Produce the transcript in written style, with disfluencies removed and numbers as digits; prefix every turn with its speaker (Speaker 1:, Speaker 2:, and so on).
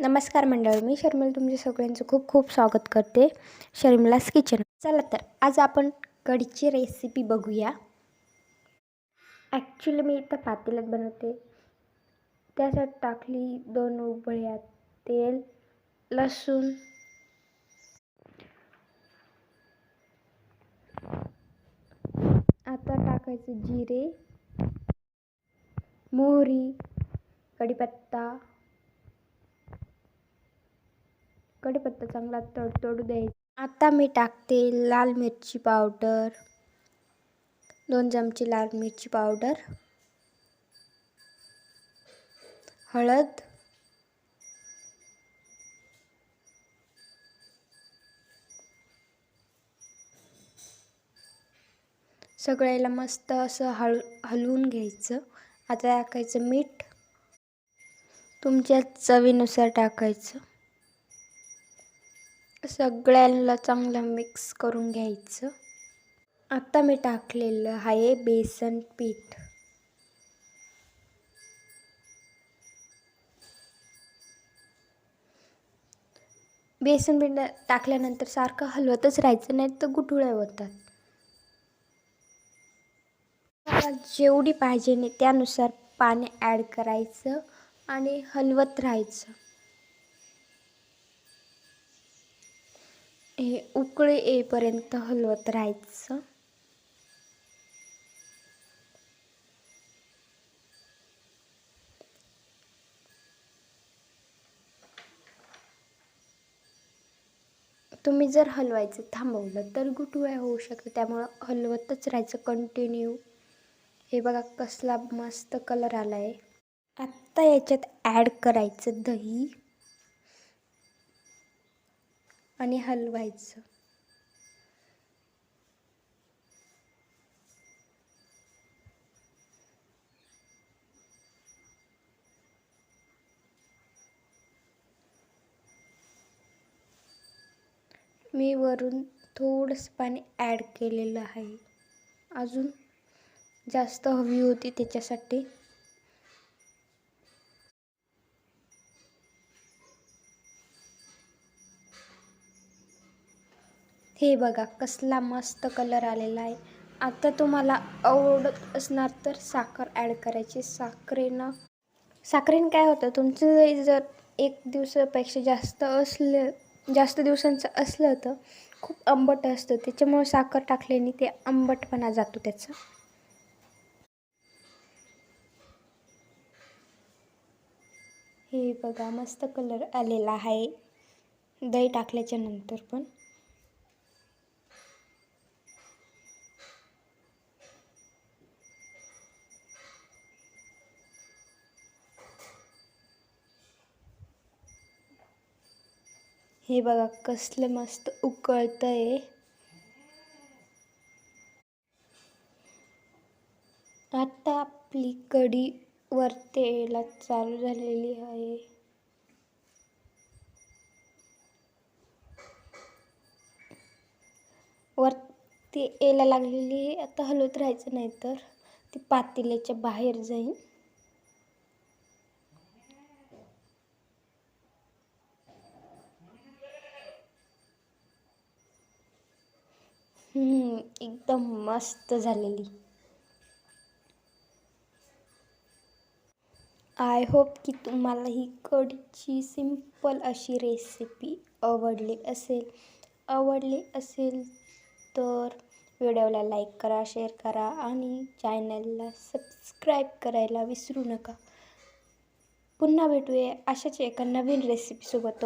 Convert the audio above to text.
Speaker 1: नमस्कार मंडळी, मी शर्मिला तुमच्या सगळ्यांचं खूप खूप स्वागत करते शर्मिलास किचन. चला तर आज आपण कढीची रेसिपी बघूया. ॲक्च्युली मी इथं पातेल्यात बनवते. त्यासाठी टाकली 2 उबळ्या तेल, लसूण, आता टाकायचं जिरे, मोहरी, कढीपत्ता चांगला तडतडू द्यायचा. आता मी टाकते लाल मिरची पावडर, 2 चमचे लाल मिरची पावडर, हळद, सगळ्याला मस्त असं हलवून घ्यायचं. आता टाकायचं मीठ, तुमच्या चवीनुसार टाकायचं. सगळ्यांना चांगलं मिक्स करून घ्यायचं. आता मी टाकलेलं आहे बेसन पीठ. बेसन पीठ टाकल्यानंतर सारखं हलवतच राहायचं, नाही तर गुठळ्या होतात. जेवढी पाहिजे नाही त्यानुसार पाणी ॲड करायचं आणि हलवत राहायचं. हे उकळी येईपर्यंत हलवत राहायचं. तुम्ही जर हलवायचं थांबवलं तर गुठळ्या होऊ शकतात, त्यामुळं हलवतच राहायचं कंटिन्यू. हे बघा कसला मस्त कलर आला आहे. आत्ता याच्यात ॲड करायचं दही आणि हलवायचं. मी वरून थोडंसं पाणी ॲड केलेलं आहे, अजून जास्त हवी होती त्याच्यासाठी. हे बघा कसला मस्त कलर आलेला आहे. आता तुम्हाला आवडत असणार तर साखर ॲड करायची. साखरेनं काय होतं, तुमचं जर 1 दिवसापेक्षा जास्त दिवसांचं असलं तर खूप आंबट असतं, त्याच्यामुळे साखर टाकल्याने ते आंबटपणा जातो त्याचा. हे बघा मस्त कलर आलेला आहे दही टाकल्याच्या नंतर पण. हे बघा कसलं मस्त उकळतंय. आता आपली कढी वरती यायला चालू झालेली आहे. वरती यायला लागलेली आहे. आता हलवत राहायचं, नाही तर ती पातेल्याच्या बाहेर जाईल. एकदम मस्त झालेली. आय होप की तुम्हाला ही कढीची सिंपल अशी रेसिपी आवडली असेल तर व्हिडिओला लाईक करा, शेअर करा आणि चॅनलला सबस्क्राईब करायला विसरू नका. पुन्हा भेटूया अशाच एका नवीन रेसिपीसोबत.